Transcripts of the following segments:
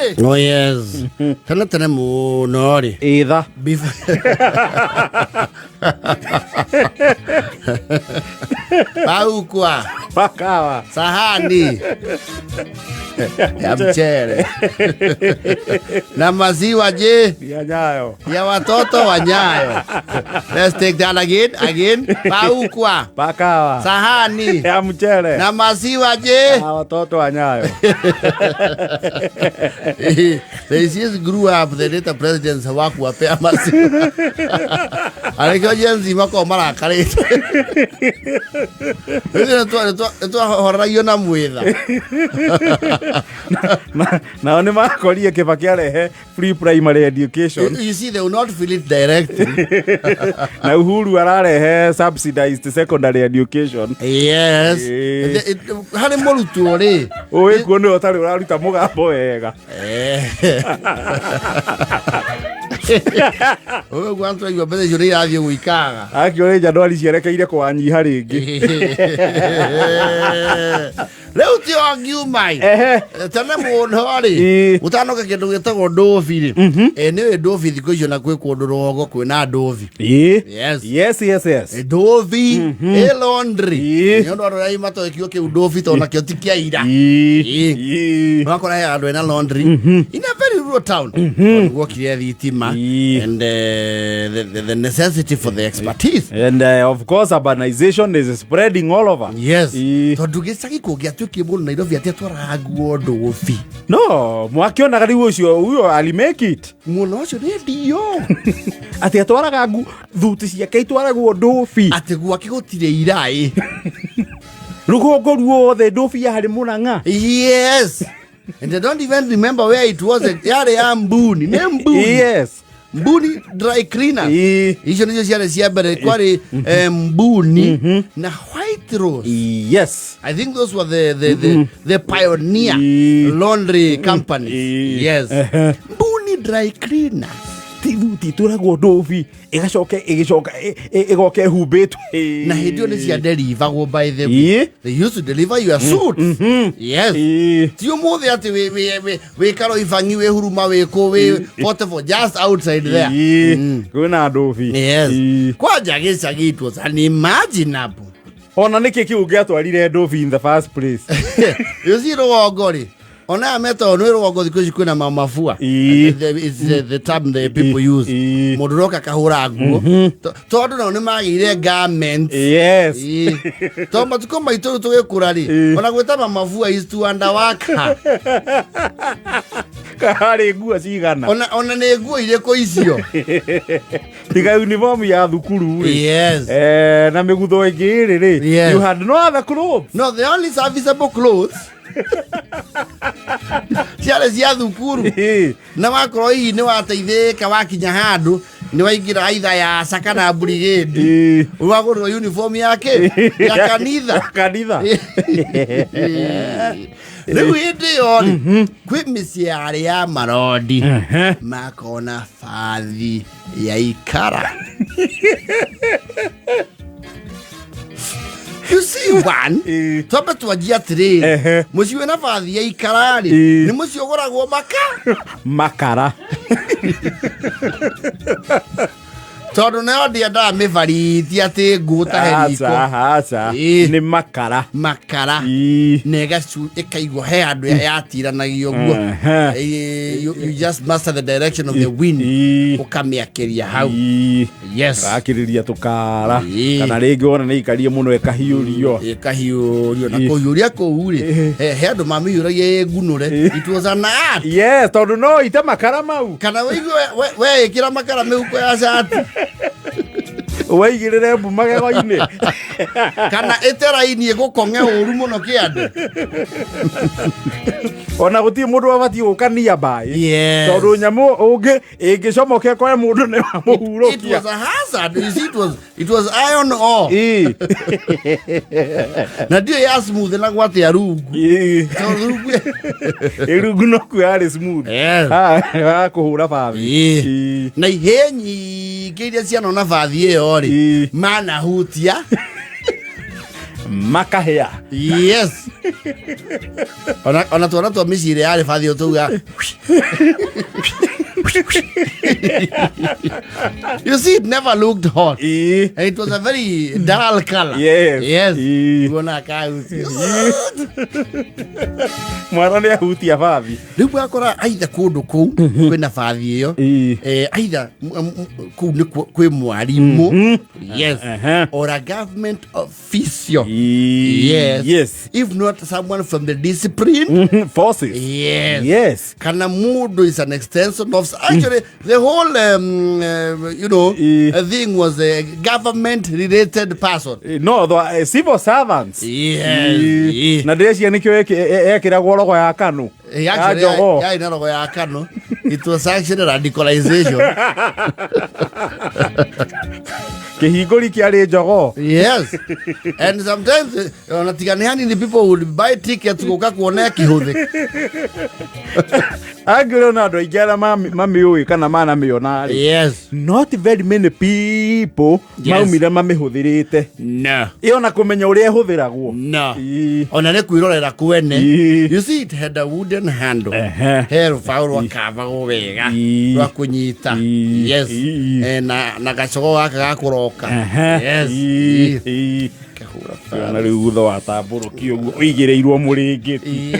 Really? Oh yes. Kana tene muno ri. Either. Pau kwa. Pakawa. Sahani. Ya mchele. Na maziwa je? Ya nyayo. Ya watoto wa Nyayo. Let's take that again. Pau kwa. Pakawa. Sahani. Ya mchele. Na maziwa je? Ya watoto wa Nyayo. They just grew up, the later presidents hawakuwapea maziwa. Alikio jenzi mako marakarite. Eto horayo na mwitha. Na one makorie Kibaki arehe free primary education. You see, they will not feel it directly. Na Uhuru ararehe subsidized secondary education. Yes. Hari morutu ri. Oe kuone otari uraruta mugambo wega. Oe gwantu ayo bede juri yathie gwikaga. Akiore jadwali cierekeire kwanyiha ringi. Leo ti ongiumai. Tana muno ri. Utanoka kindu gitagwo ndovi ri. Niwe ndovi thiko icio na kwi kundu rogo kwina ndovi. Yes. Ndovi, laundry. Nyondo rai mato ikio ke ndovi to na kio tikia ira. Makora ya andu ena laundry in a very rural town. Go kire thitima and the necessity for the expertise. And of course urbanization is spreading all over. Yes. Tondu gicagi kungia tuki muno Nairobi atia twaraguo ndovi. No, mwakiona gari ucio huyo ali make it. Muno ucio ni dio. Ati atwaraga thuti ciake itwaragwo ndovi. Ati gwake gutire irai. Rugongo ruothe ndovi ya hari Murang'a. Yes. And I don't even remember where it was. Yare ya Mbuni. Ne Mbuni. Yes. Mbuni dry cleaner. Hizo nizo siya siya bere kwari Mbuni na White Rose. Yes. I think those were the pioneer laundry companies. Yes. Mbuni dry cleaner. Ti turagwo ndovi igoke hubetu na hidio ni cia deliver go by the way. They used to deliver your suit. Yes. Tio mothe ati we karo ifangi we huruma we ko we whatever just outside there. Kuna ndovi. Yes. Kwa jagisa gitu was unimaginable. Ona niki kiungiatwarire ndovi in the first place. You see rogori. Ona meto no rogo thiko kwina mamafua. It's the term the people use. Muduroka kahura aguo. Tondu no nimagire garment. Yes. Tomba tukomba itoro tugekurari. Ona gweta mamafua is to underworker. Kahari nguo cigana. Ona ne nguo ireko icio. Tiga uniform ya thukuru. Yes. Na migutho ingiri ri. You had no other clothes. No, the only serviceable clothes. Ciale cia thukuru na makoro hii ni wateithika wakinya handu ni waigira aitha ya sakana brigade wagurwo uniform yake ya kanitha Riu hindi yori kwi miciari ya marodi makona fathi ya ikara. You see one, tobe tuwajia tiri, musiwe na fathi ya ikarari, ni musiogoragwo makara. Tondu nayo ndienda mivarithi ati nguta heriko. Acha. Ni makara. Nega ikaigwo he andu yatiranagio guo. You just master the direction of the wind. Ukamiakiria hau. Yes. Akiriria tukara. Kana ringi wona ni ikarie muno ekahiurio. Na kuyuria kuuri. He andu mamiyuragia ngunure. It was an art. Yes, tondu no ite makara mau. Kana we ikira makara meuko ya shati. Waigirire mbu magego-ini. Kana etera-ini igukonge uru muno kiande. Ona guti mundu abati ukania bai. Yes. Tondu nyamu ungi ingicomoke kwa mundu ne muhurukia. It was a hazard. You see, it was iron ore. Na dio ya smooth na gwate ya rungu. Rungu no kuari smooth. Ha kuhura babi. Na ihenyi kiria ciana na bathi iyo ri mana hutia makahea. Yes. Ona tuona tu micire yale fathi utuga. You see, it never looked hot. It was a very dull color. Yes. Gona kauti. Mwana ni ahutia fathi. Riu akora aitha kundu ku kwina fathi iyo. Aitha kwi mwarimu. Yes. Or a government official. Yes. If not someone from the discipline forces. Yes. Kana mudu is an extension of actually the whole thing was a government related person. No, the civil servants. Yes. Na deshi yanikyo ekiragwo rogo ya kanu. Actually, ina rogo ya kanu. It was actually radicalization. Kehigori kiari jogo. Yes. And sometimes onatigani the people would buy tickets kuka kuona kihudhi. Agro na do igera mamiui kana mana mionari. Yes. Not very many people maumira mamihudhirite. No. Iona kumenya uria huthiragwo. No. Ona ne kuirorera kwene. You see, it had a wooden handle. Hair faulwa kava go wega. Rwa kunyita. Yes. Na gacogo gaka gakuroka. Yes. Na riu utho wa tamburuki uguo uigireirwo muringiti.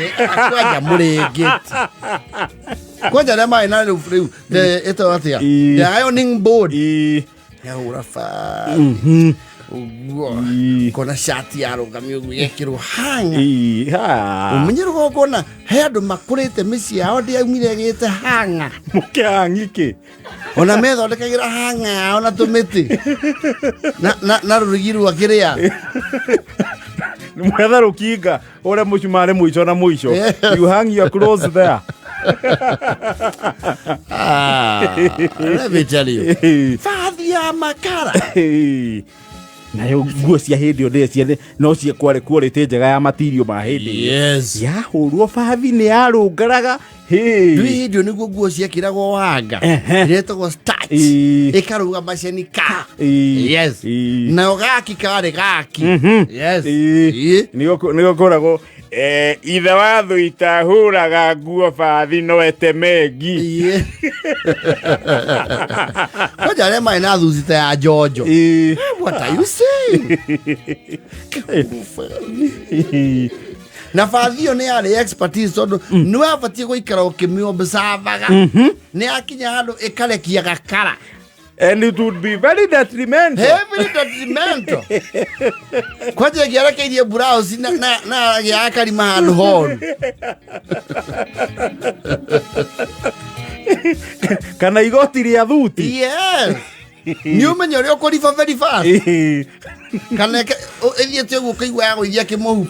Kwanja muringiti. Kwanja na mai na riu ito atia. The ironing board. Ya urafa. Kona shati yaro gamio yekiro hanga. Umenyero gokona he andu makurite misi yao ndi aumire gite hanga. Mukihangiki. Ona metho ndekagira hanga ona tumiti. Na rugiru akiria. Ni mwetha rukinga ore mucumare muico na muico. You hang your clothes there. Let me tell you. Fathi ya makara. Na yo nguo cia hindi onde cia no cia quality njega ya material ma hindi. Yes. Ya hurwo fathi ni arungaraga. Dwi ndio niguo nguo cia kiragwo wanga. Iretagwo starch. Ikaruga maceni ka. Yes. Na gaki kare gaki. Yes. Nigo koragwo ithe wa thuita huraga nguo fathi no etemengi. Kwaja rema ina thuzita ya Jojo. What are you saying? Na fathi yo ne yari expertise tondu no abatie guikara ukimio besavaga. Ne akinya handu ikarekia gakara. And it would be very detrimental. Heavily detrimental. Kwaje giaraka irie blouse na giakari mahandu hon. Kana igoti ria thuti. Yes. Ni umenyo rio kurifa very fast. Kana ethiete uguo kaigwa ya goithia kimuhu.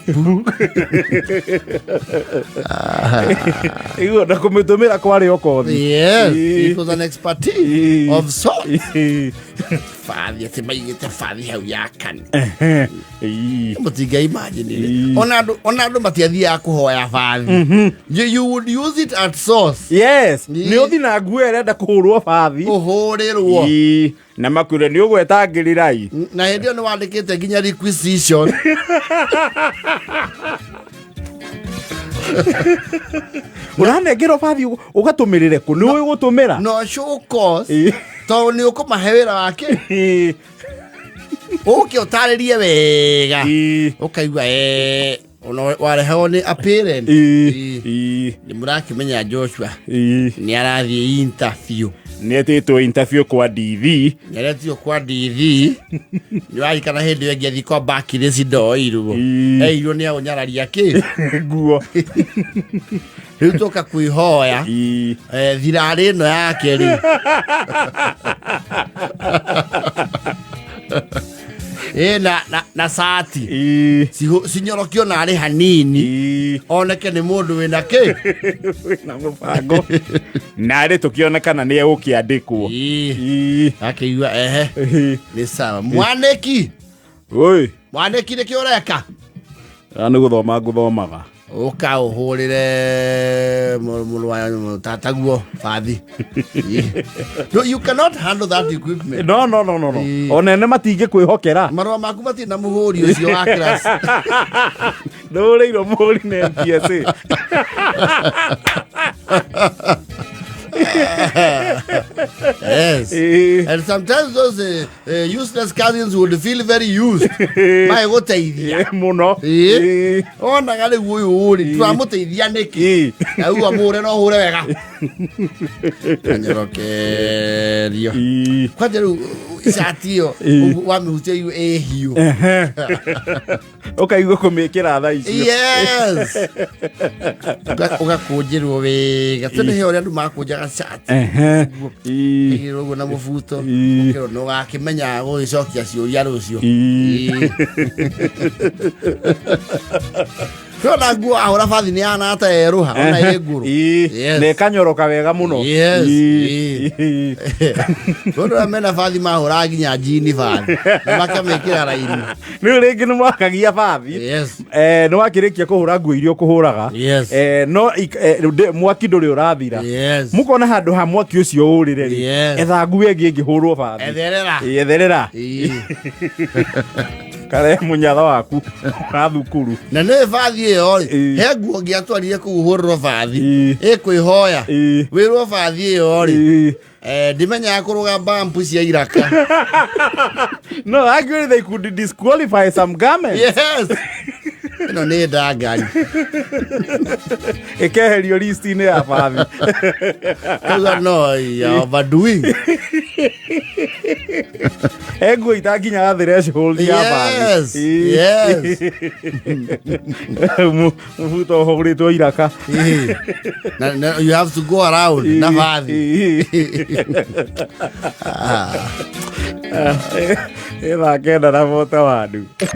Igo na kumitumira kwari okothi. Yes. It was an expertise of sorts. Fathi atimaigite fathi hau ya kani. Mutinga imagine. Ona andu matiathia kuhoya fathi. You would use it at source. Yes. Ni uthi na nguo irenda kuhurwo fathi. Kuhurirwo. Na makure ni ugwetangirirai. Na hindi ni wandikite nginya requisition. Uranengero fathi ugatumirire ku ni ugutumira. No show cause. To ni ukumahe wira wake. Uke utaririe wega. Ukaigwa ono wareho ni appearance. Ni murakimenya Joshua. Ni arathie interview. Nietitwo interview kwa DV. Nietitwo kwa DV. Ni waikana hindi wengi athiko back resido irugo. Iro ni aunyararia ki. Nguo. Riu toka kuihoya. Thirari no yake ri. Na sati. Sinyorokio na ari hanini. Oneke ni mundu wina ki. Na mubango. Na ari tukionekana ni ukiandikwo. Akiigua ni sawa. Mwaneki. Oi. Mwaneki ni kioreka. Ani guthoma nguthomaga. Uka uhurire mulu tataguo Bathi. No, you cannot handle that equipment. No. Onene matinge kwihokera. Marwa maku mati na muhuri ucio wa class. Ndoreiro muhuri ne MPSA. Yes. And sometimes those useless cousins would feel very used. Mai goteithia. Muno. Ona gale guyu twamuteithia niki. Au amure no hure wega. Kanyerokerio. Kwajeru isatio wamihutia yu ehiu. Ukaigua kumikira thaa icio. Yes. Ugakunjirwo wega. Tene he ore andu makunjaga chat. Irogo na mubuto. Ukiro no gakimenya gugicokia ciuria rucio. Kona nguo ahora Bathi ni ana ata eruha ona eguru. Ne kanyoroka wega muno. Yes. Kono amena Bathi mahora ginya jini Bathi. Makamekira raini. Ni ringi ni mwakagia Bathi. Yes. No wakirikia kuhura nguo irio kuhuraga. Yes. No mwaki nduri urathira. Yes. Mukona handu ha mwaki ucio urire ri. Etha nguo ingi ngihurwo Bathi. Etherera. Kare munyatha waku wa thukuru. Na ne Bathi iyo he nguo ngiatwarire kuhurwo Bathi ikwihoya wirwo Bathi iyo ri dimenya kuruga bump cia iraka. No, actually they could disqualify some garments. Yes. No ne dagari. Ekeherio list ine ya Bathi. No, ya overdoing. Ego itakinya threshold ya Bathi. Yes. Mufuto horitwo iraka. No, you have to go around na Bathi. Eva kenda na mota wadu.